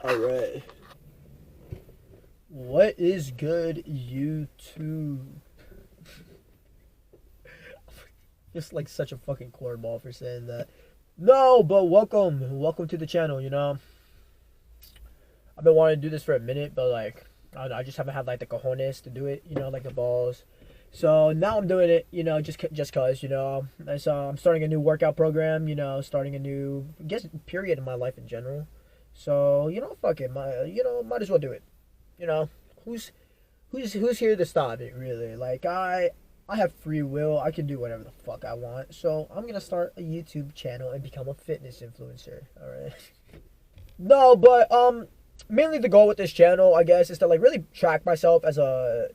All right. What is good, YouTube? Just like such a fucking cornball for saying that. No, but welcome to the channel. I've been wanting to do this for a minute, but like I just haven't had like the cojones to do it. Like the balls. So now I'm doing it. Just cause. So I'm starting a new workout program. Starting a new period in my life in general. So fuck it. Might as well do it. You know, who's who's here to stop it, really? Like I have free will. I can do whatever the fuck I want. So I'm gonna start a YouTube channel and become a fitness influencer. All right. No, but mainly the goal with this channel, I guess, is to like really track myself as a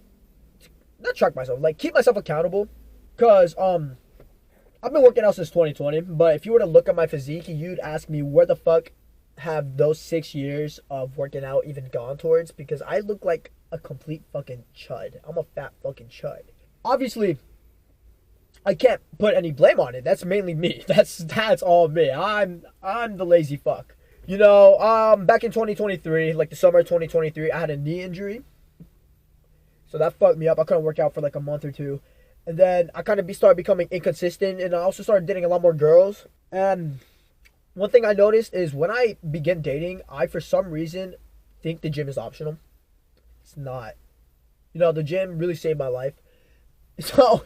not track myself, like keep myself accountable, cause I've been working out since 2020. But if you were to look at my physique, you'd ask me where the fuck have those 6 years of working out even gone towards, because I look like a complete fucking chud. I'm a fat fucking chud. Obviously, I can't put any blame on it. That's mainly me. That's all me. I'm the lazy fuck. Back in 2023, like the summer of 2023, I had a knee injury. So that fucked me up. I couldn't work out for like a month or two. And then I kind of started becoming inconsistent, and I also started dating a lot more girls. And one thing I noticed is when I begin dating, I for some reason think the gym is optional. It's not. The gym really saved my life. So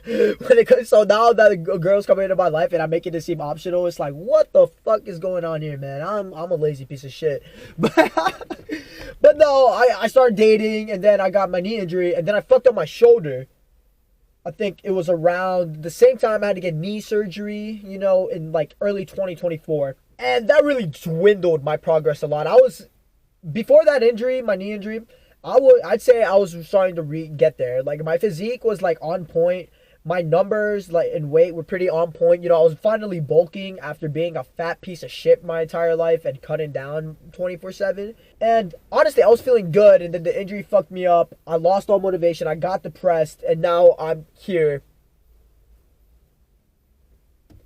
so now that a girl's coming into my life and I'm making it seem optional, it's like, what the fuck is going on here, man? I'm a lazy piece of shit. But no, I started dating, and then I got my knee injury, and then I fucked up my shoulder. I think it was around the same time I had to get knee surgery, in like early 2024. And that really dwindled my progress a lot. Before that injury, my knee injury, I'd say I was starting to get there. Like my physique was like on point. My numbers like in weight were pretty on point. I was finally bulking after being a fat piece of shit my entire life and cutting down 24/7. And honestly, I was feeling good, and then the injury fucked me up. I lost all motivation. I got depressed, and now I'm here,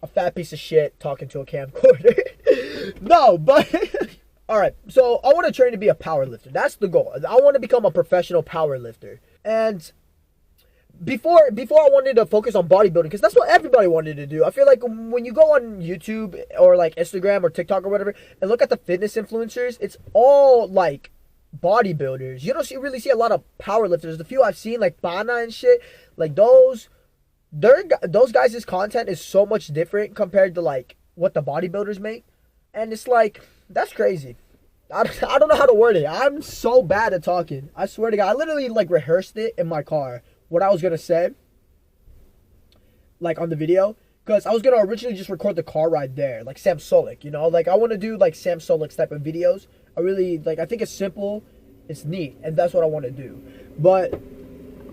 a fat piece of shit talking to a camcorder. No, but all right, so I want to train to be a power lifter. That's the goal. I want to become a professional power lifter. And before I wanted to focus on bodybuilding, because that's what everybody wanted to do. I feel like when you go on YouTube or like Instagram or TikTok or whatever and look at the fitness influencers, it's all like bodybuilders. You don't really see a lot of power lifters. The few I've seen, like Bana and shit, like those guys' content is so much different compared to like what the bodybuilders make. And it's like, that's crazy. I don't know how to word it. I'm so bad at talking. I swear to God. I literally like rehearsed it in my car, what I was going to say, like on the video. Because I was going to originally just record the car ride there, like Sam Sulek, Like I want to do like Sam Sulek's type of videos. I think it's simple, it's neat, and that's what I want to do. But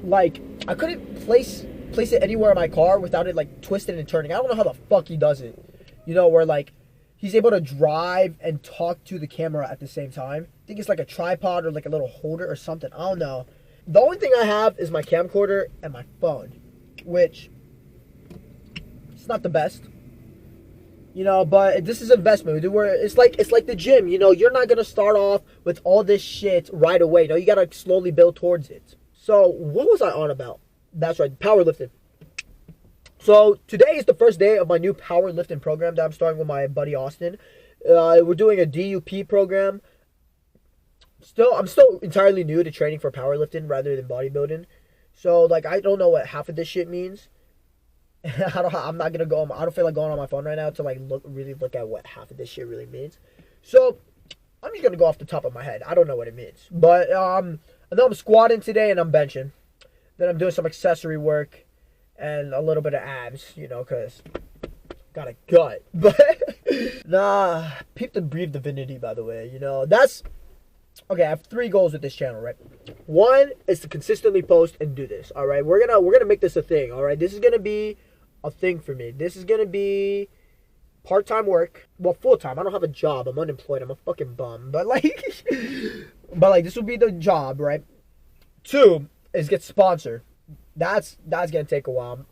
like I couldn't place it anywhere in my car without it like twisting and turning. I don't know how the fuck he does it. Where like he's able to drive and talk to the camera at the same time. I think it's like a tripod or like a little holder or something. I don't know. The only thing I have is my camcorder and my phone, which it's not the best. But this is an investment. It's like the gym. You're not gonna start off with all this shit right away. No, you gotta slowly build towards it. So what was I on about? That's right, powerlifting. So today is the first day of my new powerlifting program that I'm starting with my buddy Austin. We're doing a DUP program. I'm still entirely new to training for powerlifting rather than bodybuilding. So like I don't know what half of this shit means. I'm not gonna go. I don't feel like going on my phone right now to like really look at what half of this shit really means. So I'm just gonna go off the top of my head. I don't know what it means, but I know I'm squatting today and I'm benching. Then I'm doing some accessory work and a little bit of abs, because got a gut. But nah, peep the breathe divinity, by the way. That's okay. I have 3 goals with this channel, right? One is to consistently post and do this. All right, we're gonna make this a thing. All right, this is gonna be a thing for me. This is gonna be part-time work. Well, full-time. I don't have a job. I'm unemployed. I'm a fucking bum. But like, this will be the job, right? 2 is get sponsored. That's gonna take a while.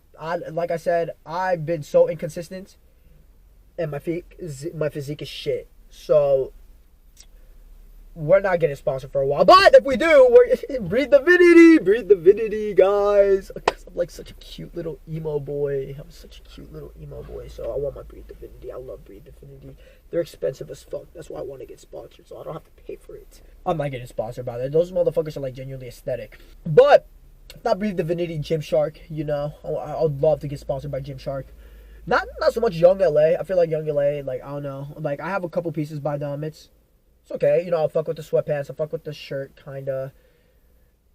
Like I said, I've been so inconsistent, and my physique is shit. So we're not getting sponsored for a while. But if we do, we're breathe divinity, guys. Because I'm like such a cute little emo boy. I'm such a cute little emo boy. So I want my breathe divinity. I love breathe divinity. They're expensive as fuck. That's why I want to get sponsored, so I don't have to pay for it. I'm not getting sponsored by that. Those motherfuckers are like genuinely aesthetic. But not breathe divinity, Gymshark. You know, I'd love to get sponsored by Gymshark. Not so much Young LA. I feel like Young LA, like, I don't know. Like, I have a couple pieces by them. It's okay. You know, I'll fuck with the sweatpants. I'll fuck with the shirt, kind of.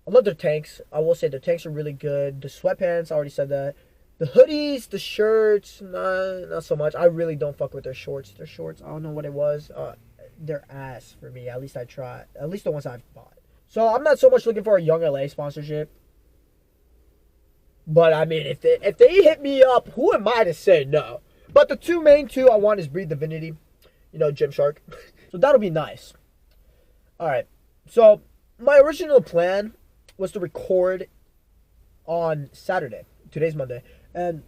I love their tanks. I will say their tanks are really good. The sweatpants, I already said that. The hoodies, the shirts, not so much. I really don't fuck with their shorts. Their shorts, I don't know what it was. They're ass for me. At least I try. At least the ones I've bought. So I'm not so much looking for a Young LA sponsorship. But, I mean, if they hit me up, who am I to say no? But the main two I want is Breathe Divinity. You know, Gymshark. So that'll be nice. Alright. So, my original plan was to record on Saturday. Today's Monday. And,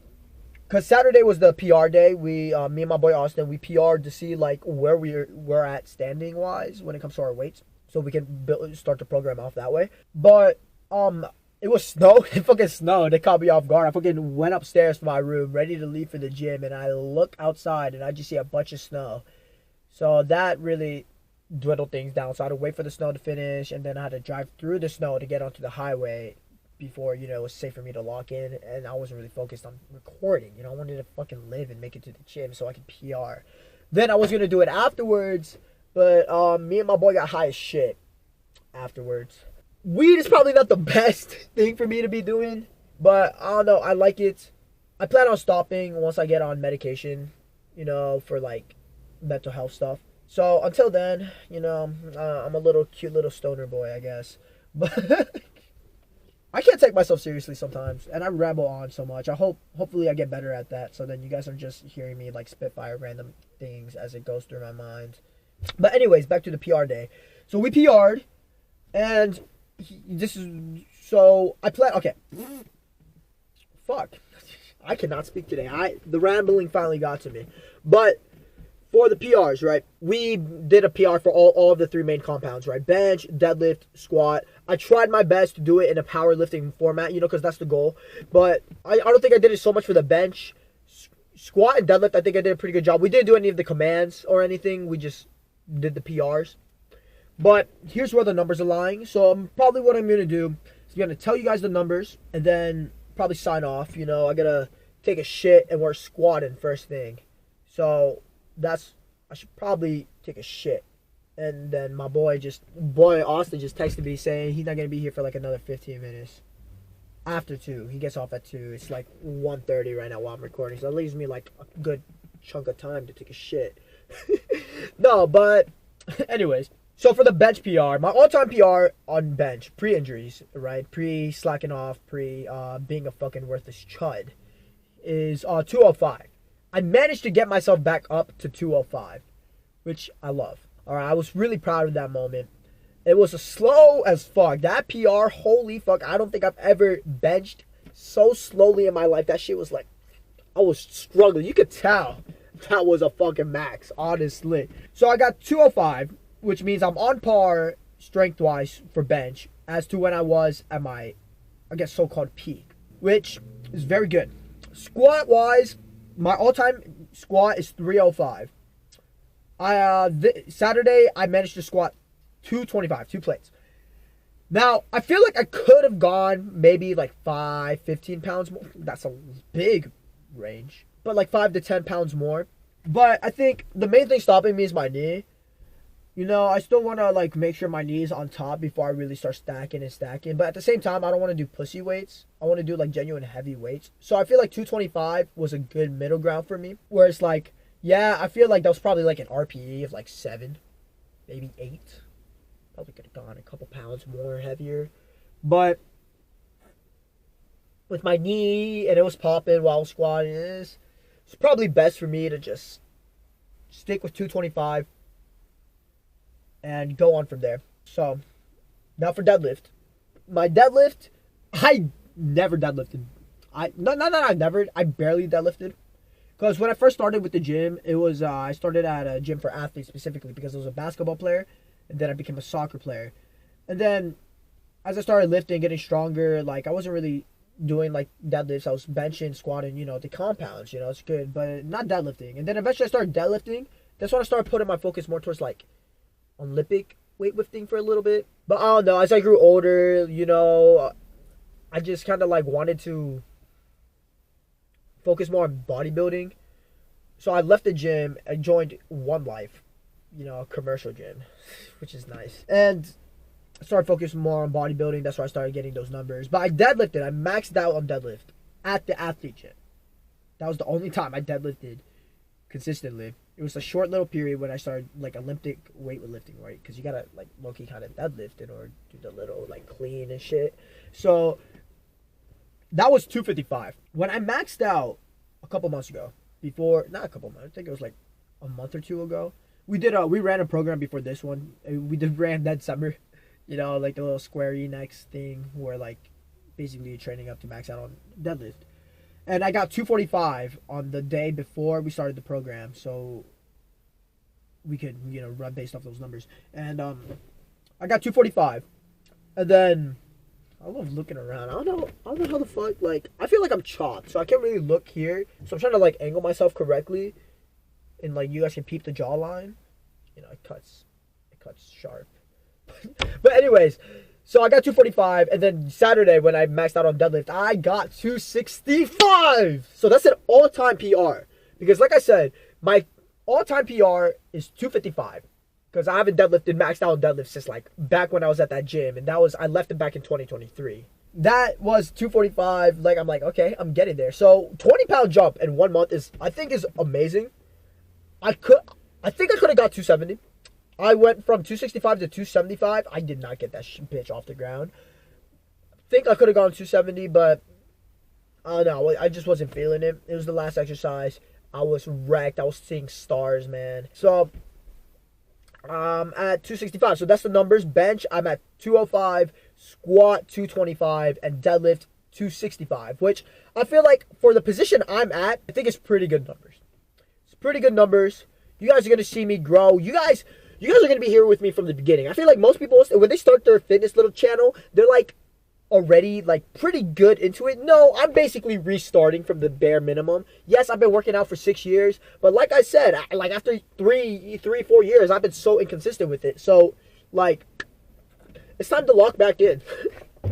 because Saturday was the PR day, me and my boy Austin, we PR'd to see, like, where we're at standing-wise when it comes to our weights. So we can start the program off that way. But, it was snow. It fucking snowed. It caught me off guard. I fucking went upstairs from my room, ready to leave for the gym, and I look outside, and I just see a bunch of snow. So that really dwindled things down. So I had to wait for the snow to finish, and then I had to drive through the snow to get onto the highway before, you know, it was safe for me to lock in. And I wasn't really focused on recording. You know, I wanted to fucking live and make it to the gym so I could PR. Then I was going to do it afterwards, but me and my boy got high as shit afterwards. Weed is probably not the best thing for me to be doing, but I don't know, I like it. I plan on stopping once I get on medication, you know, for like mental health stuff. So until then, you know, I'm a little cute little stoner boy, I guess. But I can't take myself seriously sometimes, and I ramble on so much. Hopefully I get better at that, so then you guys are just hearing me like spitfire random things as it goes through my mind. But anyways, back to the PR day. So we PR'd, and I plan. Okay, fuck, I cannot speak today. The rambling finally got to me. But for the PRs, right, we did a PR for all of the three main compounds, right? Bench, deadlift, squat. I tried my best to do it in a powerlifting format, you know, because that's the goal. But I don't think I did it so much for the bench. Squat and deadlift, I think I did a pretty good job. We didn't do any of the commands or anything. We just did the PRs. But here's where the numbers are lying. So probably what I'm going to do is I'm going to tell you guys the numbers and then probably sign off. You know, I got to take a shit and we're squatting first thing. So I should probably take a shit. And then my boy Austin just texted me saying he's not going to be here for like another 15 minutes. After 2. He gets off at 2. It's like 1:30 right now while I'm recording. So that leaves me like a good chunk of time to take a shit. No, but anyways. So for the bench PR, my all-time PR on bench, pre-injuries, right? Pre-slacking off, being a fucking worthless chud, is 205. I managed to get myself back up to 205, which I love. All right, I was really proud of that moment. It was a slow as fuck. That PR, holy fuck, I don't think I've ever benched so slowly in my life. That shit was like, I was struggling. You could tell that was a fucking max, honestly. So I got 205. Which means I'm on par strength-wise for bench as to when I was at my, I guess, so-called peak, which is very good. Squat-wise, my all-time squat is 305. Saturday, I managed to squat 225, 2 plates. Now, I feel like I could have gone maybe like 15 pounds more. That's a big range. But like 5 to 10 pounds more. But I think the main thing stopping me is my knee. You know, I still want to, like, make sure my knee is on top before I really start stacking. But at the same time, I don't want to do pussy weights. I want to do, like, genuine heavy weights. So I feel like 225 was a good middle ground for me. Where it's like, yeah, I feel like that was probably, like, an RPE of, like, 7, maybe 8. Probably could have gone a couple pounds more heavier. But with my knee, and it was popping while squatting, it's probably best for me to just stick with 225. And go on from there. So, now for deadlift. My deadlift, I never deadlifted. I barely deadlifted. Because when I first started with the gym, it was, I started at a gym for athletes specifically because I was a basketball player. and then I became a soccer player. And then as I started lifting, getting stronger, like I wasn't really doing like deadlifts. I was benching, squatting, the compounds, it's good, but not deadlifting. And then eventually I started deadlifting. That's when I started putting my focus more towards like Olympic weightlifting for a little bit. But I don't know, as I grew older, I just kind of like wanted to focus more on bodybuilding. So I left the gym and joined One Life, a commercial gym, which is nice. And I started focusing more on bodybuilding. That's where I started getting those numbers. But I deadlifted. I maxed out on deadlift at the athlete gym. That was the only time I deadlifted consistently. It was a short little period when I started like Olympic weightlifting, right? Because you gotta like low-key kind of deadlift in order to do the little like clean and shit. So that was 255. When I maxed out a couple months ago, not a couple months, I think it was like a month or two ago. We ran a program before this one. We ran that summer, like the little Square Enix thing where like basically you're training up to max out on deadlift. And I got 245 on the day before we started the program, so we could, run based off those numbers. And I got 245. And then I love looking around. I don't know how the fuck, like, I feel like I'm chopped, so I can't really look here. So I'm trying to like angle myself correctly, and like you guys can peep the jawline. It cuts sharp. But anyways, so I got 245, and then Saturday when I maxed out on deadlift, I got 265. So that's an all-time PR. Because like I said, my all-time PR is 255. Because I haven't deadlifted maxed out on deadlift since like back when I was at that gym, and I left it back in 2023. That was 245. Like I'm like, okay, I'm getting there. So 20-pound jump in 1 month I think is amazing. I think I could have got 270. I went from 265 to 275. I did not get that bitch off the ground. I think I could have gone 270, but I don't know. I just wasn't feeling it. It was the last exercise. I was wrecked. I was seeing stars, man. So, at 265. So that's the numbers. Bench, I'm at 205. Squat, 225. And deadlift, 265. Which I feel like for the position I'm at, I think it's pretty good numbers. It's pretty good numbers. You guys are going to see me grow. You guys are going to be here with me from the beginning. I feel like most people, when they start their fitness little channel, they're like already like pretty good into it. No, I'm basically restarting from the bare minimum. Yes, I've been working out for 6 years, but like I said, like after 4 years, I've been so inconsistent with it. So like, it's time to lock back in.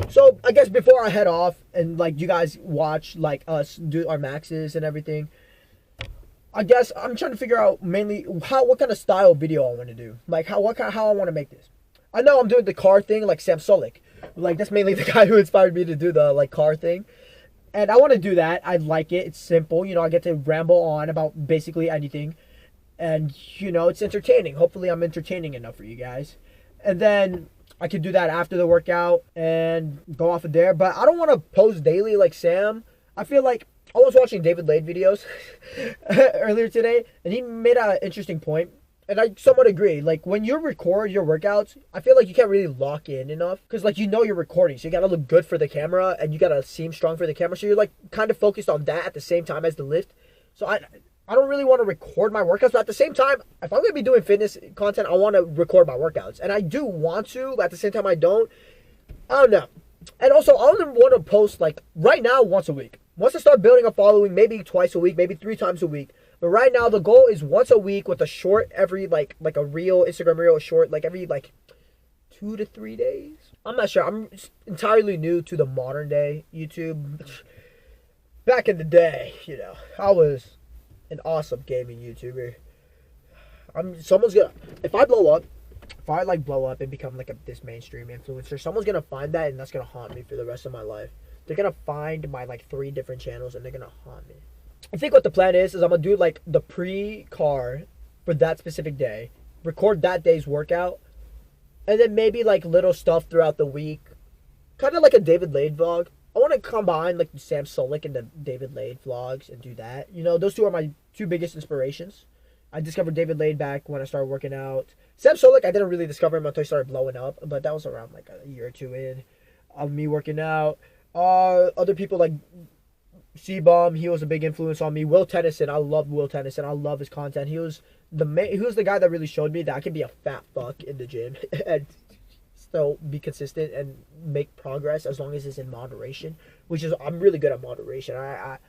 So I guess before I head off and like you guys watch like us do our maxes and everything, I guess I'm trying to figure out mainly what kind of style video I want to do. Like how I want to make this. I know I'm doing the car thing like Sam Solik. Like that's mainly the guy who inspired me to do the like car thing. And I want to do that. I like it. It's simple. I get to ramble on about basically anything. And it's entertaining. Hopefully I'm entertaining enough for you guys. And then I could do that after the workout and go off of there. But I don't want to post daily like Sam. I feel like I was watching David Lade videos earlier today, and he made an interesting point, and I somewhat agree. Like, when you record your workouts, I feel like you can't really lock in enough, because, like, you're recording, so you gotta look good for the camera, and you gotta seem strong for the camera, so you're, like, kind of focused on that at the same time as the lift. So I don't really want to record my workouts, but at the same time, if I'm gonna be doing fitness content, I want to record my workouts, and I do want to, but at the same time, I don't. I don't know. And also, I only want to post, like, right now, once a week. Once I start building a following, maybe twice a week, maybe 3 times a week. But right now, the goal is once a week with a short every, like a reel, Instagram reel, short, like every, 2 to 3 days. I'm not sure. I'm entirely new to the modern day YouTube. Back in the day, I was an awesome gaming YouTuber. If I blow up, and become this mainstream influencer, someone's gonna find that, and that's gonna haunt me for the rest of my life. They're gonna find my 3 different channels, and they're gonna haunt me. I think what the plan is I'm gonna do the pre-car for that specific day, record that day's workout, and then maybe little stuff throughout the week, kind of like a David Lade vlog. I want to combine the Sam Solik and the David Lade vlogs and do that. Those two are my 2 biggest inspirations. I discovered David Lade back when I started working out. Sam Solik, I didn't really discover him until he started blowing up, but that was around a year or 2 in of me working out. Other people like C-Bomb, he was a big influence on me. Will Tennyson, I love Will Tennyson. I love his content. He was who's the guy that really showed me that I can be a fat fuck in the gym and still be consistent and make progress as long as it's in moderation. Which is I'm really good at moderation. I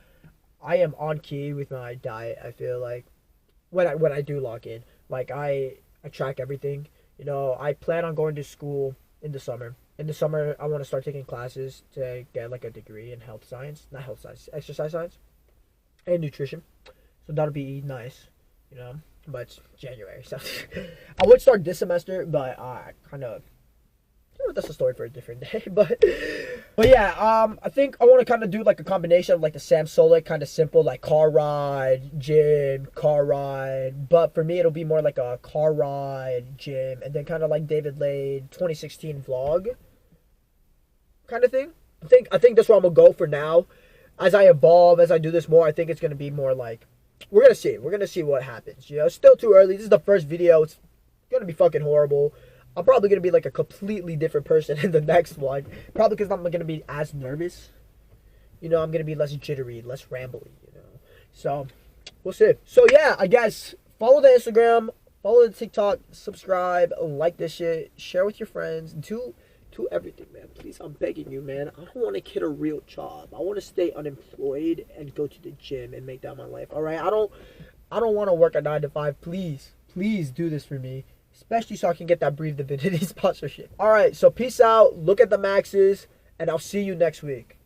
am on key with my diet. I feel like when I do log in, like I track everything. You know, I plan on going to school in the summer. In the summer, I want to start taking classes to get like a degree in health science, not health science, exercise science, and nutrition. So that'll be nice, you know. But it's January, so I would start this semester, but I kind of that's a story for a different day. But yeah, I think I want to kind of do like a combination of like the Sam Sulek kind of simple like car ride, gym, car ride. But for me, it'll be more like a car ride, gym, and then kind of like David Lade 2016 vlog kind of thing. I think that's where I'm gonna go for now. As I evolve, as I do this more, I think it's gonna be more like we're gonna see. We're gonna see what happens. You know, it's still too early. This is the first video. It's gonna be fucking horrible. I'm probably gonna be like a completely different person in the next one. Probably because I'm gonna be as nervous. You know, I'm gonna be less jittery, less rambly. You know, so we'll see. So yeah, I guess follow the Instagram, follow the TikTok, subscribe, like this shit, share with your friends, do everything, man. Please, I'm begging you, man. I don't want to get a real job. I want to stay unemployed and go to the gym and make that my life. All right, I don't want to work a 9 to 5. Please do this for me. Especially so I can get that Breathe Divinity sponsorship. All right, so peace out. Look at the maxes, and I'll see you next week.